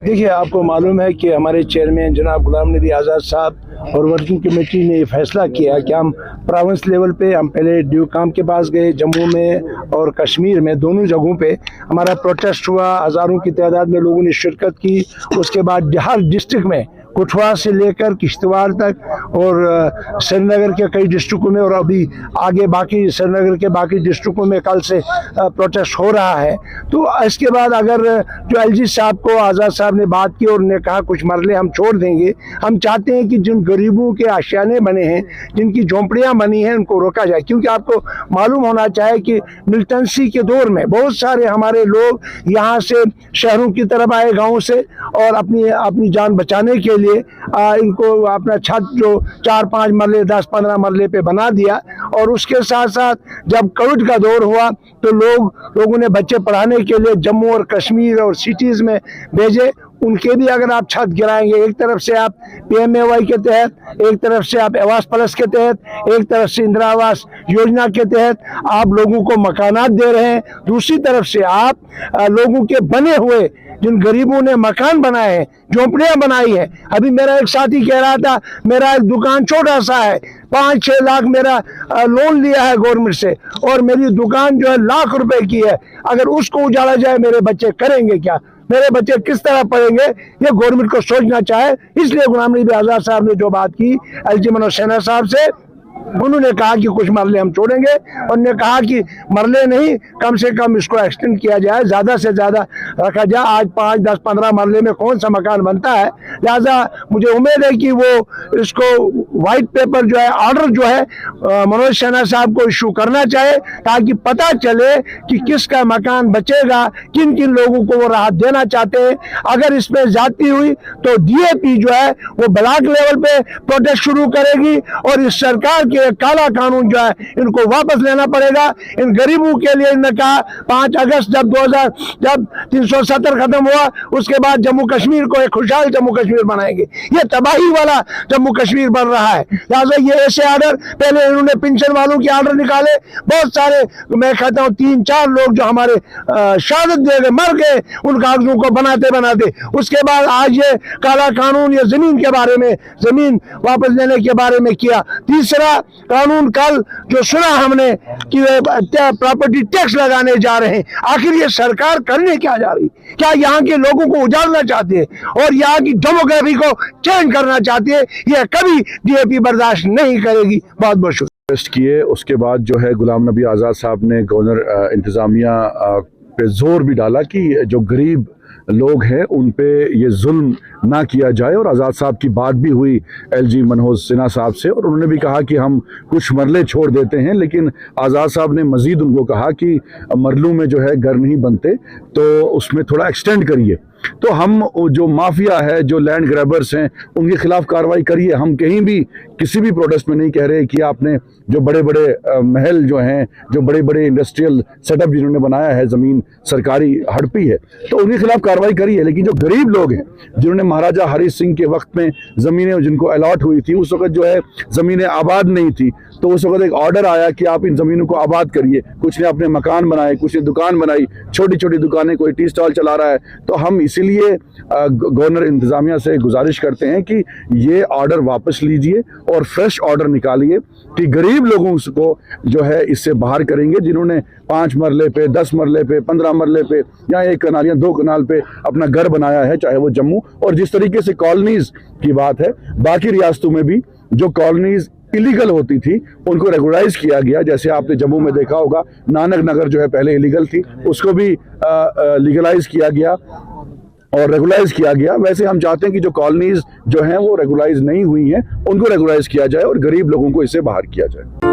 देखिए, आपको मालूम है कि हमारे चेयरमैन जनाब गुलाम नबी आज़ाद साहब और वर्किंग कमेटी ने ये फैसला किया कि हम प्रोविंस लेवल पे हम पहले ड्यू काम के पास गए, जम्मू में और कश्मीर में, दोनों जगहों पे हमारा प्रोटेस्ट हुआ। हज़ारों की तादाद में लोगों ने शिरकत की। उसके बाद हर डिस्ट्रिक्ट में कठुआ से लेकर किश्तवाड़ तक और श्रीनगर के कई डिस्ट्रिक्टों में और अभी आगे बाकी श्रीनगर के बाकी डिस्ट्रिक्टों में कल से प्रोटेस्ट हो रहा है। तो इसके बाद अगर जो एलजी साहब को आज़ाद साहब ने बात की और उन्होंने कहा कुछ मरले हम छोड़ देंगे, हम चाहते हैं कि जिन गरीबों के आशियाने बने हैं, जिनकी झोंपड़ियां बनी हैं, उनको रोका जाए। क्योंकि आपको मालूम होना चाहिए कि मिलिटेंसी के दौर में बहुत सारे हमारे लोग यहाँ से शहरों की तरफ आए गाँव से और अपनी जान बचाने के लिए इनको अपना छत जो 4-5 मरले 10-15 मरले पे बना दिया। और उसके साथ साथ जब कोविड का दौर हुआ तो लोगों ने बच्चे पढ़ाने के लिए जम्मू और कश्मीर और सिटीज़ में भेजे। उनके भी अगर आप छत गिराएंगे, एक तरफ से आप PMAY के तहत, एक तरफ से आप आवास प्लस के तहत, एक तरफ से इंदिरा आवास योजना के तहत आप लोगों को मकानात दे रहे हैं, दूसरी तरफ से आप लोगों के बने हुए जिन गरीबों ने मकान बनाए हैं, झोंपड़ियां बनाई है। अभी मेरा एक साथी कह रहा था मेरा एक दुकान छोटा सा है, 5-6 लाख मेरा लोन लिया है गवर्नमेंट से और मेरी दुकान जो है लाख रुपए की है। अगर उसको उजाड़ा जाए मेरे बच्चे करेंगे क्या? मेरे बच्चे किस तरह पढ़ेंगे? ये गवर्नमेंट को सोचना चाहे। इसलिए गुलाम नबी आज़ाद साहब ने जो बात की एलजी मनोज सिन्हा साहब से, उन्होंने कहा कि कुछ मरले हम छोड़ेंगे। उन्होंने कहा कि मरले नहीं, कम से कम इसको एक्सटेंड किया जाए, ज़्यादा से ज़्यादा रखा जाए। आज 5, 10, 15 मरले में कौन सा मकान बनता है? लिहाजा मुझे उम्मीद है कि वो इसको वाइट पेपर जो है, ऑर्डर जो है मनोज सिन्हा साहब को इशू करना चाहे, ताकि पता चले कि किसका मकान बचेगा, किन किन लोगों को वो राहत देना चाहते हैं। अगर इसमें ज्यादती हुई तो DAP जो है वो ब्लॉक लेवल पे प्रोटेस्ट शुरू करेगी और इस सरकार के काला कानून जो है इनको वापस लेना पड़ेगा। इन गरीबों के लिए इन्होंने कहा 5 अगस्त जब 370 खत्म हुआ उसके बाद जम्मू कश्मीर को एक खुशहाल जम्मू कश्मीर बनाएंगे। ये तबाही वाला जम्मू कश्मीर बन रहा है। लिहाजा ये ऐसे ऑर्डर, पहले इन्होंने पेंशन वालों के ऑर्डर निकाले, बहुत सारे, मैं कहता हूँ 3-4 लोग जो हमारे शहादत दे गए, मर गए उन कागजों को बनाते बनाते। उसके बाद आज ये काला कानून ये जमीन के बारे में, जमीन वापस लेने के बारे में किया। तीसरा कानून कल जो सुना हमने कि प्रॉपर्टी टैक्स लगाने जा रहे हैं। आखिर ये सरकार करने क्या जा रही? क्या यहाँ के लोगों को उजाड़ना चाहते हैं और यहाँ की डेमोग्राफी को चेंज करना चाहते हैं? ये कभी DAP बर्दाश्त नहीं करेगी। बहुत बहुत शुक्रिया। किए उसके बाद जो है गुलाम नबी आज़ाद साहब ने गवर्नर इंतज़ामिया पे जोर भी डाला कि जो गरीब लोग हैं उन पे ये जुल्म ना किया जाए। और आज़ाद साहब की बात भी हुई एलजी मनोज सिन्हा साहब से और उन्होंने भी कहा कि हम कुछ मरले छोड़ देते हैं, लेकिन आज़ाद साहब ने मज़ीद उनको कहा कि मरलों में जो है घर नहीं बनते तो उसमें थोड़ा एक्सटेंड करिए। तो हम जो माफिया है, जो लैंड ग्रैबर्स हैं, उनके खिलाफ कार्रवाई करिए। हम कहीं भी किसी भी प्रोटेस्ट में नहीं कह रहे कि आपने जो बड़े बड़े महल जो हैं, जो बड़े बड़े इंडस्ट्रियल सेटअप जिन्होंने बनाया है, ज़मीन सरकारी हड़पी है, तो उनके खिलाफ कार्रवाई करिए। लेकिन जो गरीब लोग हैं, जिन्होंने महाराजा हरि सिंह के वक्त में ज़मीनें जिनको अलॉट हुई थी, उस वक्त जो है ज़मीनें आबाद नहीं थी, तो उस वक्त एक ऑर्डर आया कि आप इन ज़मीनों को आबाद करिए। कुछ ने अपने मकान बनाए, कुछ ने दुकान बनाई, छोटी छोटी दुकानें, कोई टी स्टॉल चला रहा है। तो हम इसीलिए गवर्नर इंतजामिया से गुजारिश करते हैं कि ये ऑर्डर वापस लीजिए और फ्रेश ऑर्डर निकालिए कि गरीब लोगों को जो है इससे बाहर करेंगे, जिन्होंने 5 मरले पे, 10 मरले पे, 15 मरले पे या 1 कनाल या 2 कनाल पे अपना घर बनाया है, चाहे वो जम्मू। और जिस तरीके से कॉलोनीज की बात है, बाकी रियासतों में भी जो कॉलोनीज इलीगल होती थी उनको रेगुलाइज किया गया। जैसे आपने जम्मू में देखा होगा, नानक नगर जो है पहले इलीगल थी, उसको भी लीगलाइज किया गया और रेगुलाइज किया गया। वैसे हम चाहते हैं कि जो कॉलोनीज जो हैं वो रेगुलाइज नहीं हुई हैं, उनको रेगुलाइज किया जाए और गरीब लोगों को इससे बाहर किया जाए।